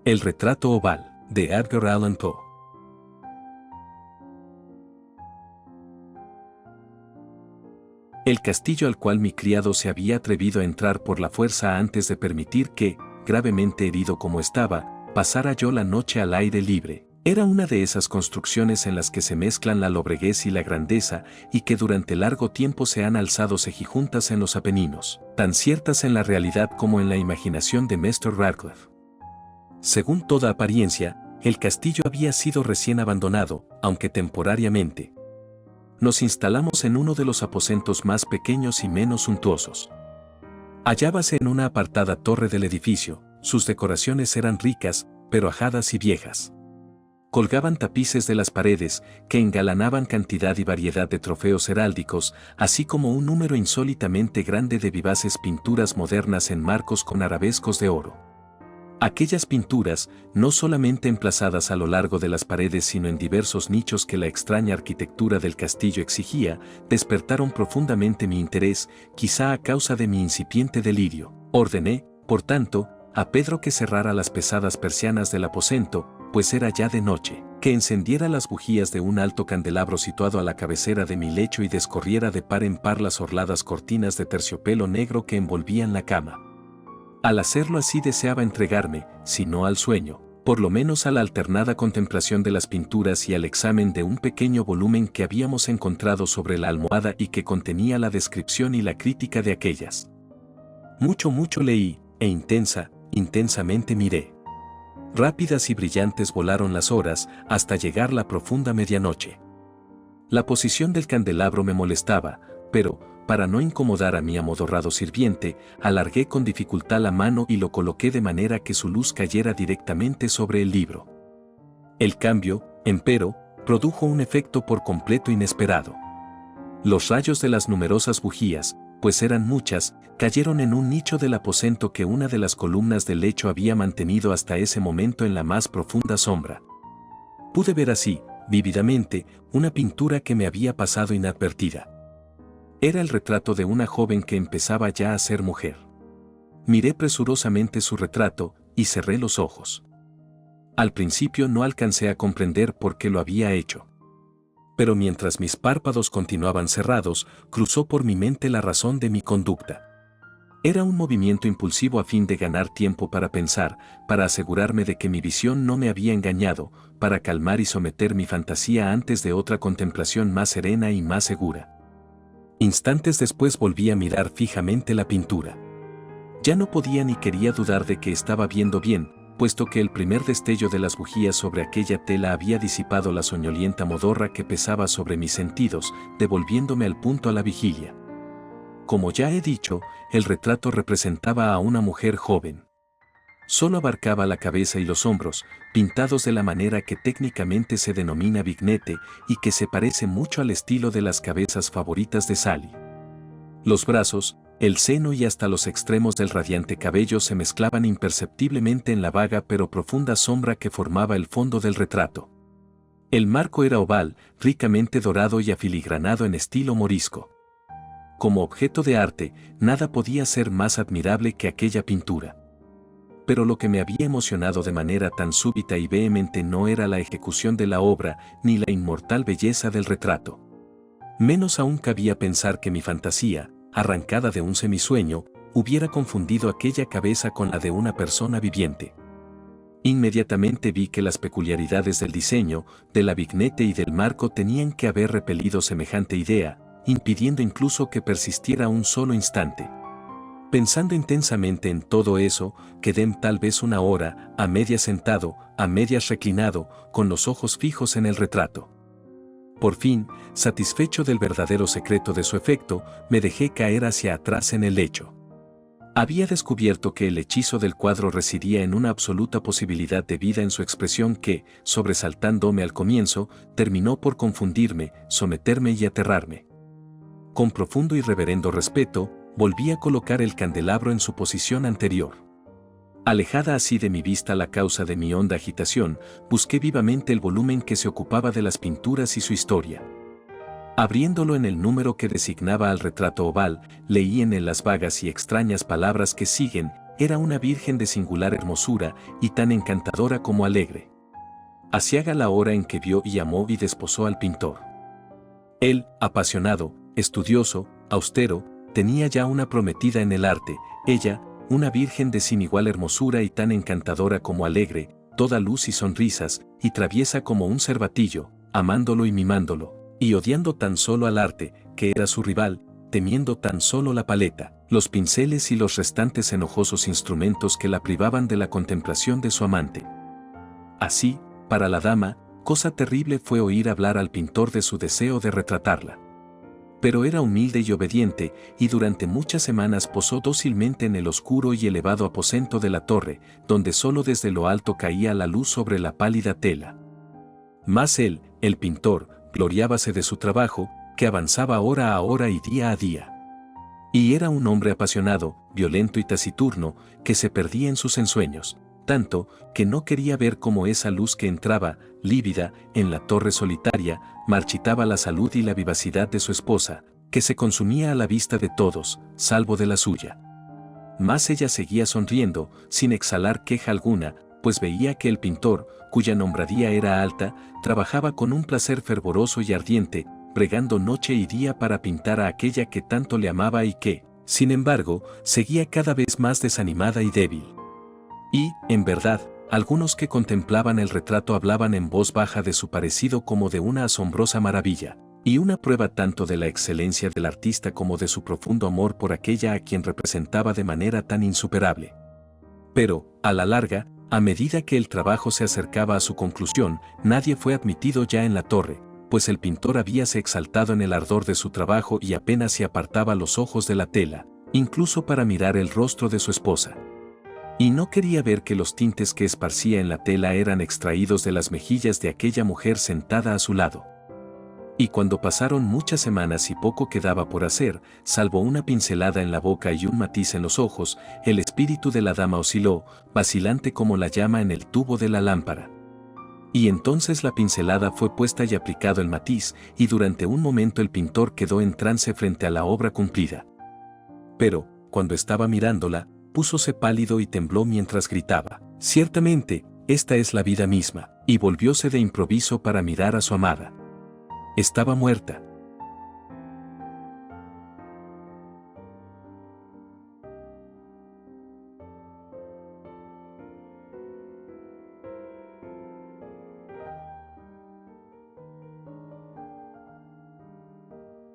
El retrato oval, de Edgar Allan Poe. El castillo al cual mi criado se había atrevido a entrar por la fuerza antes de permitir que, gravemente herido como estaba, pasara yo la noche al aire libre. Era una de esas construcciones en las que se mezclan la lobreguez y la grandeza y que durante largo tiempo se han alzado cejijuntas en los Apeninos, tan ciertas en la realidad como en la imaginación de Mr. Radcliffe. Según toda apariencia, el castillo había sido recién abandonado, aunque temporariamente. Nos instalamos en uno de los aposentos más pequeños y menos suntuosos. Hallábase en una apartada torre del edificio, sus decoraciones eran ricas, pero ajadas y viejas. Colgaban tapices de las paredes, que engalanaban cantidad y variedad de trofeos heráldicos, así como un número insólitamente grande de vivaces pinturas modernas en marcos con arabescos de oro. Aquellas pinturas, no solamente emplazadas a lo largo de las paredes sino en diversos nichos que la extraña arquitectura del castillo exigía, despertaron profundamente mi interés, quizá a causa de mi incipiente delirio. Ordené, por tanto, a Pedro que cerrara las pesadas persianas del aposento, pues era ya de noche, que encendiera las bujías de un alto candelabro situado a la cabecera de mi lecho y descorriera de par en par las orladas cortinas de terciopelo negro que envolvían la cama. Al hacerlo así deseaba entregarme, si no al sueño, por lo menos a la alternada contemplación de las pinturas y al examen de un pequeño volumen que habíamos encontrado sobre la almohada y que contenía la descripción y la crítica de aquellas. Mucho leí, e intensamente miré. Rápidas y brillantes volaron las horas hasta llegar la profunda medianoche. La posición del candelabro me molestaba, pero, para no incomodar a mi amodorrado sirviente, alargué con dificultad la mano y lo coloqué de manera que su luz cayera directamente sobre el libro. El cambio, empero, produjo un efecto por completo inesperado. Los rayos de las numerosas bujías, pues eran muchas, cayeron en un nicho del aposento que una de las columnas del lecho había mantenido hasta ese momento en la más profunda sombra. Pude ver así, vívidamente, una pintura que me había pasado inadvertida. Era el retrato de una joven que empezaba ya a ser mujer. Miré presurosamente su retrato y cerré los ojos. Al principio no alcancé a comprender por qué lo había hecho. Pero mientras mis párpados continuaban cerrados, cruzó por mi mente la razón de mi conducta. Era un movimiento impulsivo a fin de ganar tiempo para pensar, para asegurarme de que mi visión no me había engañado, para calmar y someter mi fantasía antes de otra contemplación más serena y más segura. Instantes después volví a mirar fijamente la pintura. Ya no podía ni quería dudar de que estaba viendo bien, puesto que el primer destello de las bujías sobre aquella tela había disipado la soñolienta modorra que pesaba sobre mis sentidos, devolviéndome al punto a la vigilia. Como ya he dicho, el retrato representaba a una mujer joven. Solo abarcaba la cabeza y los hombros, pintados de la manera que técnicamente se denomina vignete y que se parece mucho al estilo de las cabezas favoritas de Sally. Los brazos, el seno y hasta los extremos del radiante cabello se mezclaban imperceptiblemente en la vaga pero profunda sombra que formaba el fondo del retrato. El marco era oval, ricamente dorado y afiligranado en estilo morisco. Como objeto de arte, nada podía ser más admirable que aquella pintura. Pero lo que me había emocionado de manera tan súbita y vehemente no era la ejecución de la obra ni la inmortal belleza del retrato. Menos aún cabía pensar que mi fantasía, arrancada de un semisueño, hubiera confundido aquella cabeza con la de una persona viviente. Inmediatamente vi que las peculiaridades del diseño, de la vignete y del marco tenían que haber repelido semejante idea, impidiendo incluso que persistiera un solo instante. Pensando intensamente en todo eso, quedé tal vez una hora, a medias sentado, a medias reclinado, con los ojos fijos en el retrato. Por fin, satisfecho del verdadero secreto de su efecto, me dejé caer hacia atrás en el lecho. Había descubierto que el hechizo del cuadro residía en una absoluta posibilidad de vida en su expresión que, sobresaltándome al comienzo, terminó por confundirme, someterme y aterrarme. Con profundo y reverendo respeto, volví a colocar el candelabro en su posición anterior. Alejada así de mi vista la causa de mi honda agitación, busqué vivamente el volumen que se ocupaba de las pinturas y su historia. Abriéndolo en el número que designaba al retrato oval, leí en él las vagas y extrañas palabras que siguen, era una virgen de singular hermosura y tan encantadora como alegre. Aciaga la hora en que vio y amó y desposó al pintor. Él, apasionado, estudioso, austero, tenía ya una prometida en el arte, ella, una virgen de sin igual hermosura y tan encantadora como alegre, toda luz y sonrisas, y traviesa como un cervatillo, amándolo y mimándolo, y odiando tan solo al arte, que era su rival, temiendo tan solo la paleta, los pinceles y los restantes enojosos instrumentos que la privaban de la contemplación de su amante. Así, para la dama, cosa terrible fue oír hablar al pintor de su deseo de retratarla. Pero era humilde y obediente, y durante muchas semanas posó dócilmente en el oscuro y elevado aposento de la torre, donde solo desde lo alto caía la luz sobre la pálida tela. Mas él, el pintor, gloriábase de su trabajo, que avanzaba hora a hora y día a día. Y era un hombre apasionado, violento y taciturno, que se perdía en sus ensueños, tanto que no quería ver cómo esa luz que entraba, lívida, en la torre solitaria, marchitaba la salud y la vivacidad de su esposa, que se consumía a la vista de todos, salvo de la suya. Mas ella seguía sonriendo, sin exhalar queja alguna, pues veía que el pintor, cuya nombradía era alta, trabajaba con un placer fervoroso y ardiente, bregando noche y día para pintar a aquella que tanto le amaba y que, sin embargo, seguía cada vez más desanimada y débil. Y, en verdad, algunos que contemplaban el retrato hablaban en voz baja de su parecido como de una asombrosa maravilla, y una prueba tanto de la excelencia del artista como de su profundo amor por aquella a quien representaba de manera tan insuperable. Pero, a la larga, a medida que el trabajo se acercaba a su conclusión, nadie fue admitido ya en la torre, pues el pintor habíase exaltado en el ardor de su trabajo y apenas se apartaba los ojos de la tela, incluso para mirar el rostro de su esposa. Y no quería ver que los tintes que esparcía en la tela eran extraídos de las mejillas de aquella mujer sentada a su lado. Y cuando pasaron muchas semanas y poco quedaba por hacer, salvo una pincelada en la boca y un matiz en los ojos, el espíritu de la dama osciló, vacilante como la llama en el tubo de la lámpara. Y entonces la pincelada fue puesta y aplicado el matiz, y durante un momento el pintor quedó en trance frente a la obra cumplida. Pero, cuando estaba mirándola, púsose pálido y tembló mientras gritaba: «Ciertamente, esta es la vida misma», y volvióse de improviso para mirar a su amada. Estaba muerta.